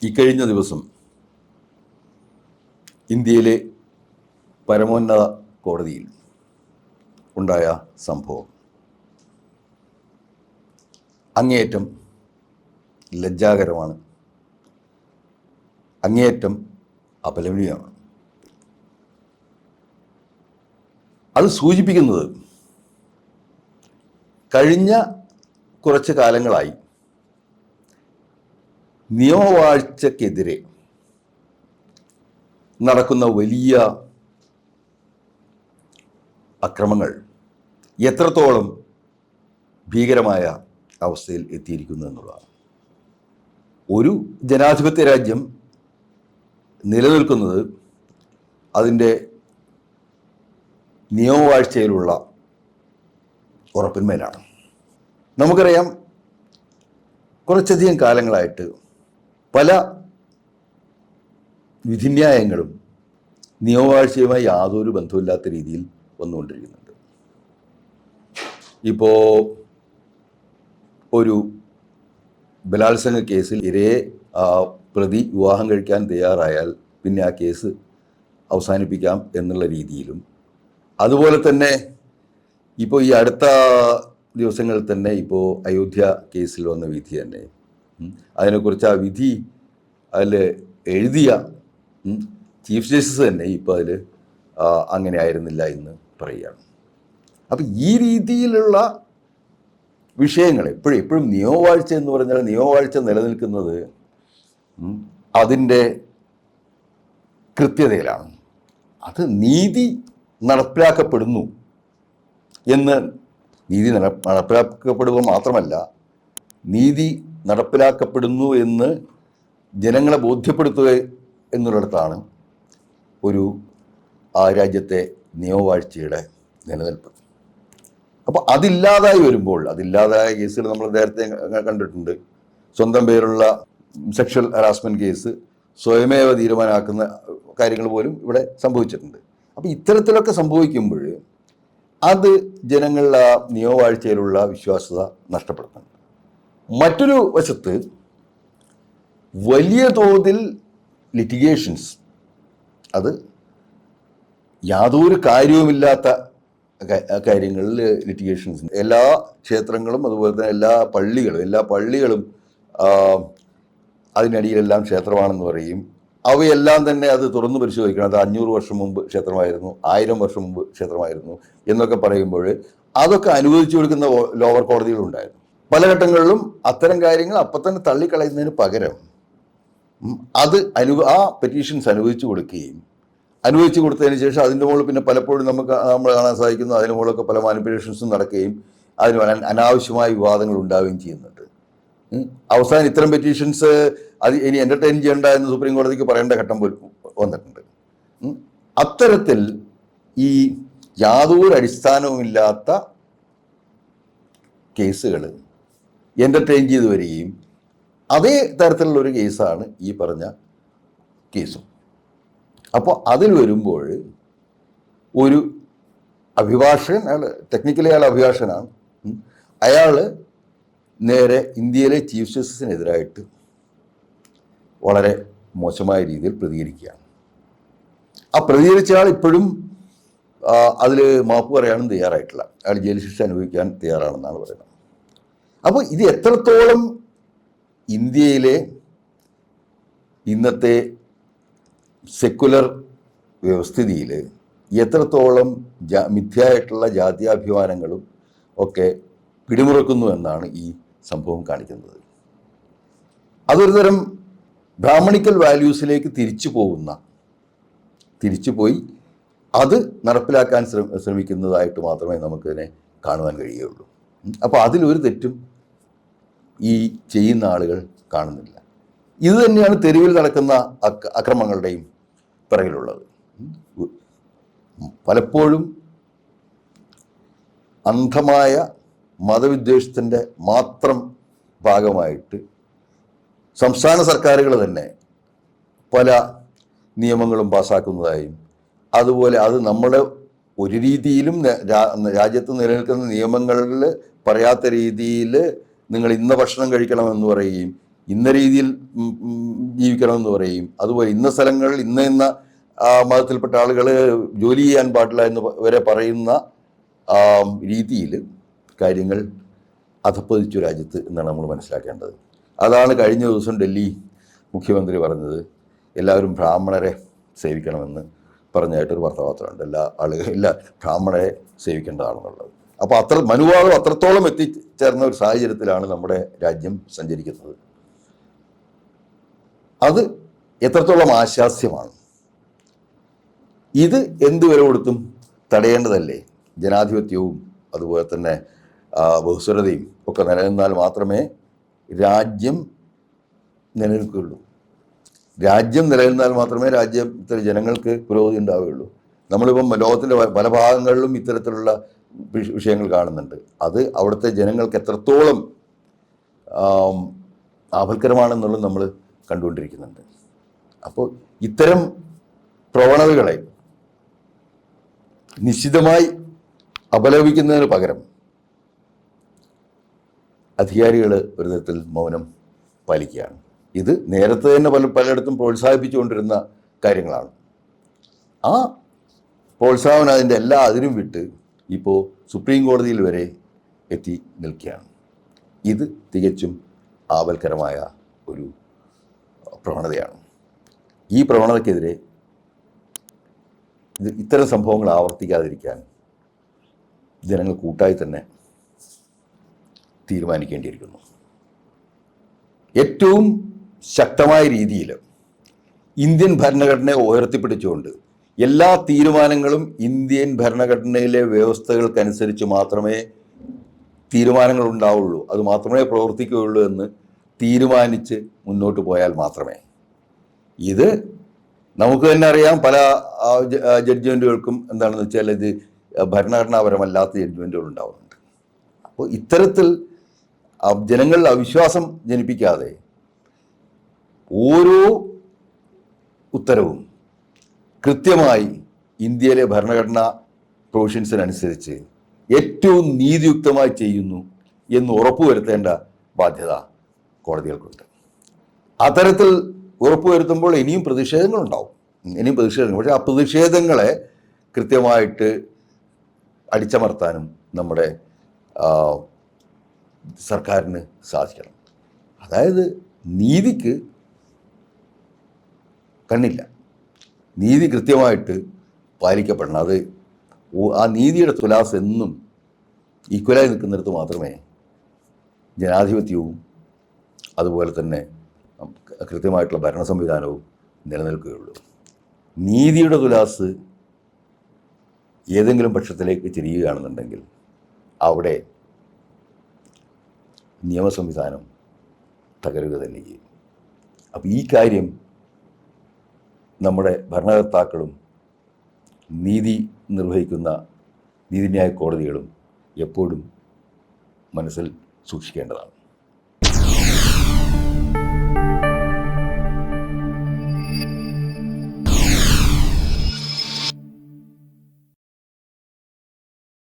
ഇക്കഴിഞ്ഞ ദിവസം ഇന്ത്യയിലെ പരമോന്നത കോടതിയിൽ ഉണ്ടായ സംഭവം അങ്ങേയറ്റം ലജ്ജാകരമാണ്, അങ്ങേയറ്റം അപലപനീയമാണ്. അത് സൂചിപ്പിക്കുന്നത് കഴിഞ്ഞ കുറച്ച് കാലങ്ങളായി നിയമവാഴ്ചക്കെതിരെ നടക്കുന്ന വലിയ അക്രമങ്ങൾ എത്രത്തോളം ഭീകരമായ അവസ്ഥയിൽ എത്തിയിരിക്കുന്നു എന്നുള്ളതാണ്. ഒരു ജനാധിപത്യ രാജ്യം നിലനിൽക്കുന്നത് അതിൻ്റെ നിയമവാഴ്ചയിലുള്ള ഉറപ്പിന്മേലാണ്. നമുക്കറിയാം, കുറച്ചധികം കാലങ്ങളായിട്ട് പല വിധിന്യായങ്ങളും നിയമവാഴ്ചയുമായി യാതൊരു ബന്ധമില്ലാത്ത രീതിയിൽ വന്നുകൊണ്ടിരിക്കുന്നുണ്ട്. ഇപ്പോൾ ഒരു ബലാത്സംഗ കേസിൽ ഇരയെ പ്രതി വിവാഹം കഴിക്കാൻ തയ്യാറായാൽ പിന്നെ ആ കേസ് അവസാനിപ്പിക്കാം എന്നുള്ള രീതിയിലും, അതുപോലെ തന്നെ ഇപ്പോൾ ഈ അടുത്ത ദിവസങ്ങളിൽ തന്നെ ഇപ്പോൾ അയോധ്യ കേസിൽ വന്ന വിധി തന്നെ, അതിനെക്കുറിച്ച് ആ വിധി അതിൽ എഴുതിയ ചീഫ് ജസ്റ്റിസ് തന്നെ ഇപ്പോൾ അതിൽ അങ്ങനെ ആയിരുന്നില്ല എന്ന് പറയുകയാണ്. അപ്പം ഈ രീതിയിലുള്ള വിഷയങ്ങൾ എപ്പോഴും നിയമവാഴ്ച എന്ന് പറഞ്ഞാൽ നിയമവാഴ്ച നിലനിൽക്കുന്നത് അതിൻ്റെ കൃത്യതയിലാണ്. അത് നീതി നടപ്പിലാക്കപ്പെടുന്നു എന്ന്, നീതി നടപ്പിലാക്കപ്പെടുക മാത്രമല്ല, നീതി നടപ്പിലാക്കപ്പെടുന്നു എന്ന് ജനങ്ങളെ ബോധ്യപ്പെടുത്തുക എന്നുള്ളിടത്താണ് ഒരു രാജ്യത്തെ നിയമവാഴ്ചയുടെ നിലനിൽപ്പ്. അപ്പോൾ അതില്ലാതായി വരുമ്പോൾ, അതില്ലാതായ കേസുകൾ നമ്മൾ നേരത്തെ കണ്ടിട്ടുണ്ട്. സ്വന്തം പേരുള്ള സെക്ഷൽ ഹറാസ്മെൻറ്റ് കേസ് സ്വയമേവ തീരുമാനമാക്കുന്ന കാര്യങ്ങൾ പോലും ഇവിടെ സംഭവിച്ചിട്ടുണ്ട്. അപ്പോൾ ഇത്തരത്തിലൊക്കെ സംഭവിക്കുമ്പോൾ അത് ജനങ്ങളുടെ നിയമവാഴ്ചയിലുള്ള വിശ്വാസ്യത നഷ്ടപ്പെടുത്തുന്നുണ്ട്. മറ്റൊരു വശത്ത് വലിയ തോതിൽ ലിറ്റിഗേഷൻസ്, അത് യാതൊരു കാര്യവുമില്ലാത്ത കാര്യങ്ങളിൽ ലിറ്റിഗേഷൻസ്, എല്ലാ ക്ഷേത്രങ്ങളും അതുപോലെ തന്നെ എല്ലാ പള്ളികളും അതിനടിയിലെല്ലാം ക്ഷേത്രമാണെന്ന് പറയും. അവയെല്ലാം തന്നെ അത് തുറന്നു പരിശോധിക്കണം, അത് 500 വർഷം മുമ്പ് ക്ഷേത്രമായിരുന്നു, 1000 വർഷം മുമ്പ് ക്ഷേത്രമായിരുന്നു എന്നൊക്കെ പറയുമ്പോൾ അതൊക്കെ അനുവദിച്ചു കൊടുക്കുന്ന ലോവർ കോടതികളുണ്ടായിരുന്നു. പല ഘട്ടങ്ങളിലും അത്തരം കാര്യങ്ങൾ അപ്പം തന്നെ തള്ളിക്കളയുന്നതിന് പകരം അത് ആ പെറ്റീഷൻസ് അനുവദിച്ചു കൊടുത്തതിന് ശേഷം അതിൻ്റെ മുകളിൽ പിന്നെ പലപ്പോഴും നമ്മൾ കാണാൻ സാധിക്കുന്നു, അതിന് മുകളിലൊക്കെ പല മാനിപ്പുലേഷൻസും നടക്കുകയും അതിന് അനാവശ്യമായ വിവാദങ്ങൾ ഉണ്ടാവുകയും ചെയ്യുന്നുണ്ട്. അവസാനം ഇത്തരം പെറ്റീഷൻസ് അത് ഇനി എൻ്റർടൈൻ ചെയ്യേണ്ട എന്ന് സുപ്രീം കോടതിക്ക് പറയേണ്ട ഘട്ടം പോലും വന്നിട്ടുണ്ട്. അത്തരത്തിൽ ഈ യാതൊരു അടിസ്ഥാനവുമില്ലാത്ത കേസുകൾ എൻ്റർടൈൻ ചെയ്തു വരികയും, അതേ തരത്തിലുള്ളൊരു കേസാണ് ഈ പറഞ്ഞ കേസും. അപ്പോൾ അതിൽ വരുമ്പോൾ ഒരു അഭിഭാഷകൻ, അയാൾ അഭിഭാഷകനാണ്, അയാൾ നേരെ ഇന്ത്യയിലെ ചീഫ് ജസ്റ്റിസിനെതിരായിട്ട് വളരെ മോശമായ രീതിയിൽ പ്രതികരിക്കുകയാണ്. ആ പ്രതികരിച്ച ആൾ ഇപ്പോഴും അതിൽ മാപ്പ് പറയാനും തയ്യാറായിട്ടില്ല. അയാൾ ജയിൽ ശിക്ഷ അനുഭവിക്കാൻ തയ്യാറാണെന്നാണ് പറയുന്നത്. അപ്പോൾ ഇത് എത്രത്തോളം ഇന്ത്യയിലെ ഇന്നത്തെ സെക്കുലർ വ്യവസ്ഥിതിയിൽ എത്രത്തോളം മിഥ്യയായിട്ടുള്ള ജാത്യാഭിമാനങ്ങളും ഒക്കെ പിടിമുറുക്കുന്നു എന്നാണ് ഈ സംഭവം കാണിക്കുന്നത്. അതൊരു തരം ബ്രാഹ്മണിക്കൽ വാല്യൂസിലേക്ക് തിരിച്ചുപോയി അത് നടപ്പിലാക്കാൻ ശ്രമിക്കുന്നതായിട്ട് മാത്രമേ നമുക്കിതിനെ കാണുവാൻ കഴിയുകയുള്ളൂ. അപ്പോൾ അതിലൊരു തെറ്റും ഈ ചെയ്യുന്ന ആളുകൾ കാണുന്നില്ല. ഇത് തന്നെയാണ് തെരുവിൽ നടക്കുന്ന അക്രമങ്ങളുടെയും പിറകിലുള്ളത്. പലപ്പോഴും അന്ധമായ മതവിദ്വേഷത്തിൻ്റെ മാത്രം ഭാഗമായിട്ട് സംസ്ഥാന സർക്കാരുകൾ തന്നെ പല നിയമങ്ങളും പാസ്സാക്കുന്നതായും, അതുപോലെ അത് നമ്മുടെ ഒരു രീതിയിലും രാജ്യത്ത് നിലനിൽക്കുന്ന നിയമങ്ങളിൽ പറയാത്ത രീതിയിൽ നിങ്ങൾ ഇന്ന ഭക്ഷണം കഴിക്കണമെന്ന് പറയുകയും ഇന്ന രീതിയിൽ ജീവിക്കണമെന്ന് പറയും. അതുപോലെ ഇന്ന സ്ഥലങ്ങളിൽ ഇന്ന മതത്തിൽപ്പെട്ട ആളുകൾ ജോലി ചെയ്യാൻ പാടില്ല എന്ന് വരെ പറയുന്ന രീതിയിൽ കാര്യങ്ങൾ അധപ്പതിച്ചു രാജ്യത്ത് എന്നാണ് നമ്മൾ മനസ്സിലാക്കേണ്ടത്. അതാണ് കഴിഞ്ഞ ദിവസം ഡൽഹി മുഖ്യമന്ത്രി പറഞ്ഞത്, എല്ലാവരും ബ്രാഹ്മണരെ സേവിക്കണമെന്ന് പറഞ്ഞായിട്ടൊരു വാർത്താപത്രമുണ്ട്. എല്ലാ ബ്രാഹ്മണരെ സേവിക്കേണ്ടതാണെന്നുള്ളത്. അപ്പോൾ മനുവാദം അത്രത്തോളം എത്തിച്ചേർന്ന ഒരു സാഹചര്യത്തിലാണ് നമ്മുടെ രാജ്യം സഞ്ചരിക്കുന്നത്. അത് എത്രത്തോളം ആശാസ്യമാണ്. ഇത് എന്ത് വില കൊടുത്തും തടയേണ്ടതല്ലേ? ജനാധിപത്യവും അതുപോലെ തന്നെ ബഹുസ്വരതയും ഒക്കെ നിലനിന്നാൽ മാത്രമേ രാജ്യം നിലനിൽക്കുകയുള്ളൂ. രാജ്യം നിലനിന്നാൽ മാത്രമേ രാജ്യത്തിലെ ജനങ്ങൾക്ക് പുരോഗതി ഉണ്ടാവുകയുള്ളൂ. നമ്മളിപ്പം ലോകത്തിൻ്റെ പല ഭാഗങ്ങളിലും ഇത്തരത്തിലുള്ള വിഷയങ്ങൾ കാണുന്നുണ്ട്. അത് അവിടുത്തെ ജനങ്ങൾക്ക് എത്രത്തോളം ആപൽക്കരമാണെന്നുള്ളത് നമ്മൾ കണ്ടുകൊണ്ടിരിക്കുന്നുണ്ട്. അപ്പോൾ ഇത്തരം പ്രവണതകളെ നിശ്ചിതമായി അപലപിക്കുന്നതിന് പകരം അധികാരികൾ ഒരു തരത്തിൽ മൗനം പാലിക്കുകയാണ്. ഇത് നേരത്തെ തന്നെ പലയിടത്തും പ്രോത്സാഹിപ്പിച്ചുകൊണ്ടിരുന്ന കാര്യങ്ങളാണ്. ആ പ്രോത്സാഹനം അതിൻ്റെ എല്ലാ അതിരും വിട്ട് ഇപ്പോൾ സുപ്രീം കോടതിയിൽ വരെ എത്തി നിൽക്കുകയാണ്. ഇത് തികച്ചും ആപൽക്കരമായ ഒരു പ്രവണതയാണ്. ഈ പ്രവണതയ്ക്കെതിരെ ഇത്തരം സംഭവങ്ങൾ ആവർത്തിക്കാതിരിക്കാൻ ജനങ്ങൾ കൂട്ടായി തന്നെ തീരുമാനിക്കേണ്ടിയിരിക്കുന്നു. ഏറ്റവും ശക്തമായ രീതിയിൽ ഇന്ത്യൻ ഭരണഘടനയെ ഉയർത്തിപ്പിടിച്ചുകൊണ്ട് എല്ലാ തീരുമാനങ്ങളും ഇന്ത്യൻ ഭരണഘടനയിലെ വ്യവസ്ഥകൾക്കനുസരിച്ച് മാത്രമേ തീരുമാനങ്ങൾ ഉണ്ടാവുള്ളൂ, അത് മാത്രമേ പ്രവർത്തിക്കുകയുള്ളൂ എന്ന് തീരുമാനിച്ച് മുന്നോട്ട് പോയാൽ മാത്രമേ. ഇത് നമുക്ക് തന്നെ അറിയാം, പല ജഡ്ജ്മെൻറ്റുകൾക്കും എന്താണെന്ന് വെച്ചാൽ ഇത് ഭരണഘടനാപരമല്ലാത്ത ജഡ്ജ്മെൻറ്റുകൾ ഉണ്ടാവുന്നുണ്ട്. അപ്പോൾ ഇത്തരത്തിൽ ജനങ്ങളിൽ അവിശ്വാസം ജനിപ്പിക്കാതെ ഓരോ ഉത്തരവും കൃത്യമായി ഇന്ത്യയിലെ ഭരണഘടനാ പ്രൊവിഷൻസിനനുസരിച്ച് ഏറ്റവും നീതിയുക്തമായി ചെയ്യുന്നു എന്ന് ഉറപ്പുവരുത്തേണ്ട ബാധ്യത കോടതികൾക്കുണ്ട്. അത്തരത്തിൽ ഉറപ്പുവരുത്തുമ്പോൾ ഇനിയും പ്രതിഷേധങ്ങളുണ്ടാവും, പക്ഷേ ആ പ്രതിഷേധങ്ങളെ കൃത്യമായിട്ട് അടിച്ചമർത്താനും നമ്മുടെ സർക്കാരിന് സാധിക്കണം. അതായത് നീതിക്ക് കണ്ണില്ല, നീതി കൃത്യമായിട്ട് പാലിക്കപ്പെടണം. അത് ആ നീതിയുടെ തുലാസ് എന്നും ഈക്വലായി നിൽക്കുന്നിടത്ത് മാത്രമേ ജനാധിപത്യവും അതുപോലെ തന്നെ കൃത്യമായിട്ടുള്ള ഭരണ സംവിധാനവും നിലനിൽക്കുകയുള്ളൂ. നീതിയുടെ തുലാസ് ഏതെങ്കിലും പക്ഷത്തിലേക്ക് തിരിയുകയാണെന്നുണ്ടെങ്കിൽ അവിടെ നിയമ സംവിധാനം തകരുക തന്നെ ചെയ്യും. അപ്പോൾ ഈ കാര്യം നമ്മുടെ ഭരണകർത്താക്കളും നീതി നിർവഹിക്കുന്ന നീതിന്യായ കോടതികളും എപ്പോഴും മനസ്സിൽ സൂക്ഷിക്കേണ്ടതാണ്.